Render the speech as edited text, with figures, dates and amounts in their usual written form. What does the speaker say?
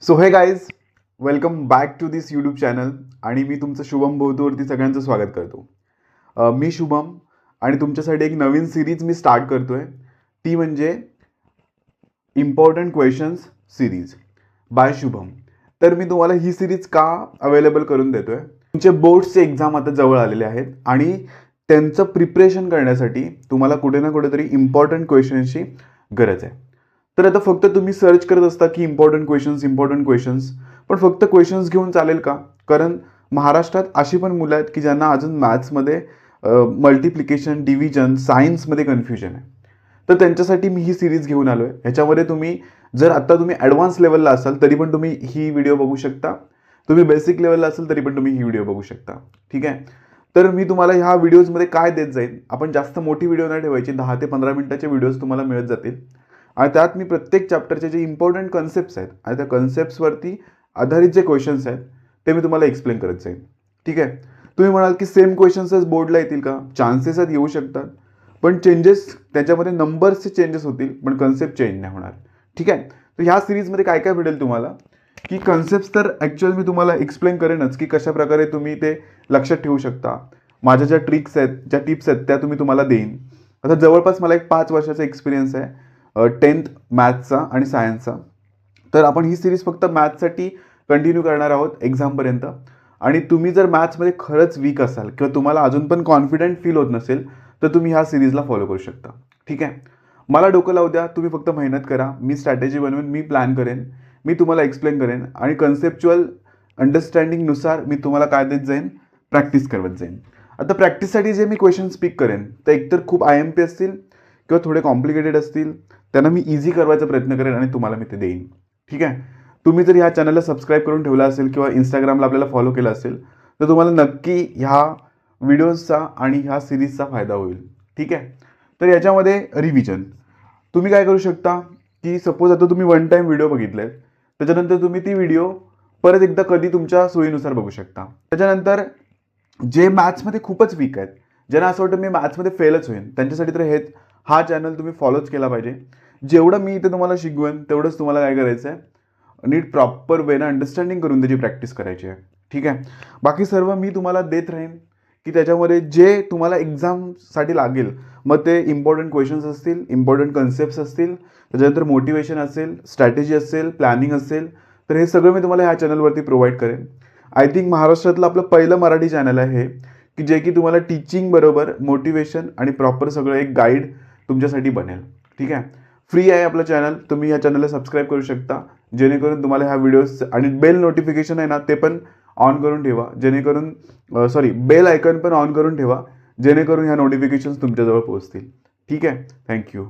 So hey guys, welcome back to this YouTube channel. आणि मी तुमचं शुभम भोवतूवरती सगळ्यांचं स्वागत करतो. मी शुभम आणि तुमच्यासाठी एक नवीन सिरीज मी स्टार्ट करतो आहे. ती म्हणजे important questions series by Shubham. तर मी तुम्हाला ही सिरीज का अवेलेबल करून देतो आहे, तुमचे बोर्ड्सचे एक्झाम आता जवळ आलेले आहेत आणि त्यांचं प्रिपरेशन करण्यासाठी तुम्हाला कुठे ना कुठेतरी इम्पॉर्टंट क्वेश्चन्सची गरज आहे. तर आता फक्त तुम्ही सर्च करत असता की इम्पॉर्टंट क्वेश्चन्स, पण फक्त क्वेश्चन्स घेऊन चालेल का? कारण महाराष्ट्रात अशी पण मुलं आहेत की ज्यांना अजून मॅथ्समध्ये मल्टिप्लिकेशन, डिव्हिजन, सायन्समध्ये कन्फ्युजन आहे. तर त्यांच्यासाठी मी ही सिरीज घेऊन आलो आहे. ह्याच्यामध्ये तुम्ही जर आत्ता तुम्ही ॲडव्हान्स लेवलला असाल तरी पण तुम्ही ही व्हिडिओ बघू शकता. तुम्ही बेसिक लेवलला असाल तरी पण तुम्ही ही व्हिडिओ बघू शकता. ठीक आहे. तर मी तुम्हाला ह्या व्हिडिओजमध्ये काय देत जाईल, आपण जास्त मोठी व्हिडिओ नाही ठेवायची, 10 ते 15 मिनिटाचे व्हिडिओज तुम्हाला मिळत जातील. आणि त्यात मी प्रत्येक चॅप्टरचे जे इम्पॉर्टंट कन्सेप्ट्स आहेत आणि त्या कन्सेप्ट्सवरती आधारित जे क्वेश्चन्स आहेत ते मी तुम्हाला एक्सप्लेन करत जाईल. ठीक आहे. तुम्ही म्हणाल की सेम क्वेश्चन्सच बोर्डला येतील का? चान्सेस आहेत, येऊ शकतात, पण चेंजेस त्याच्यामध्ये नंबर्सचे चेंजेस होतील, पण कन्सेप्ट चेंज नाही होणार. ठीक आहे. तर ह्या सिरीजमध्ये काय काय भेटेल तुम्हाला की कन्सेप्ट्स तर ॲक्च्युअल मी तुम्हाला एक्सप्लेन करेनच की कशा प्रकारे तुम्ही ते लक्षात ठेवू शकता. माझ्या ज्या ट्रिक्स आहेत, ज्या टिप्स आहेत त्या तुम्ही तुम्हाला देईन. आता जवळपास मला एक 5 वर्षाचा एक्सपिरियन्स आहे 10th मॅथ्सचा आणि सायन्सचा. तर आपण ही सिरीज फक्त मॅथ्ससाठी कंटिन्यू करणार आहोत एक्झामपर्यंत. आणि तुम्ही जर मॅथ्समध्ये खरंच वीक असाल किंवा तुम्हाला अजून पण कॉन्फिडंट फील होत नसेल तर तुम्ही ह्या सिरीजला फॉलो करू शकता. ठीक आहे. मला डोकं लावू द्या, तुम्ही फक्त मेहनत करा. मी स्ट्रॅटेजी बनवेन, मी प्लॅन करेन, मी तुम्हाला एक्सप्लेन करेन आणि कन्सेप्च्युअल अंडरस्टँडिंगनुसार मी तुम्हाला काय देत जाईन, प्रॅक्टिस करवत जाईन. आता प्रॅक्टिससाठी जे मी क्वेश्चन्स पिक करेन ते एकतर खूप IMP असतील किंवा थोडे कॉम्प्लिकेटेड असतील. त्यांना मी इझी करवायचा प्रयत्न करेन आणि तुम्हाला मी ते देईन. ठीक आहे. तुम्ही जर ह्या चॅनलला सबस्क्राईब करून ठेवला असेल किंवा इंस्टाग्रामला आपल्याला फॉलो केलं असेल तर तुम्हाला नक्की ह्या व्हिडिओजचा आणि ह्या सिरीजचा फायदा होईल. ठीक आहे. तर याच्यामध्ये रिव्हिजन तुम्ही काय करू शकता की सपोज आता तुम्ही वन टाईम व्हिडिओ बघितलेत, त्याच्यानंतर तुम्ही ती व्हिडिओ परत एकदा कधी तुमच्या सोयीनुसार बघू शकता. त्याच्यानंतर जे मॅथ्समध्ये खूपच वीक आहेत, ज्यांना असं वाटतं मी मॅथ्समध्ये फेलच होईन, त्यांच्यासाठी तर हा चॅनल तुम्ही फॉलोच केला पाहिजे. जेवढं मी इथे तुम्हाला शिकवेन तेवढंच तुम्हाला काय करायचं आहे, नीट प्रॉपर वेनं अंडरस्टँडिंग करून त्याची प्रॅक्टिस करायची आहे. ठीक आहे. बाकी सर्व मी तुम्हाला देत राहीन की त्याच्यामध्ये जे तुम्हाला एक्झामसाठी लागेल, मग ते इम्पॉर्टंट क्वेश्चन्स असतील, इम्पॉर्टंट कन्सेप्ट्स असतील, त्याच्यानंतर मोटिवेशन असेल, स्ट्रॅटेजी असेल, प्लॅनिंग असेल, तर हे सगळं मी तुम्हाला ह्या चॅनलवरती प्रोव्हाइड करेन. आय थिंक महाराष्ट्रातलं आपलं पहिलं मराठी चॅनल आहे हे, की जे की तुम्हाला टीचिंग बरोबर मोटिवेशन आणि प्रॉपर सगळं एक गाईड तुमच्यासाठी बनेल. ठीक आहे. फ्री आहे आपलं चॅनल. तुम्ही या चॅनलला सबस्क्राईब करू शकता जेणेकरून तुम्हाला ह्या व्हिडिओज आणि बेल नोटिफिकेशन आहे ना ते पण ऑन करून ठेवा, जेणेकरून बेल आयकॉन पण ऑन करून ठेवा जेणेकरून ह्या नोटिफिकेशन्स तुमच्याजवळ पोहोचतील. ठीक आहे. थँक्यू.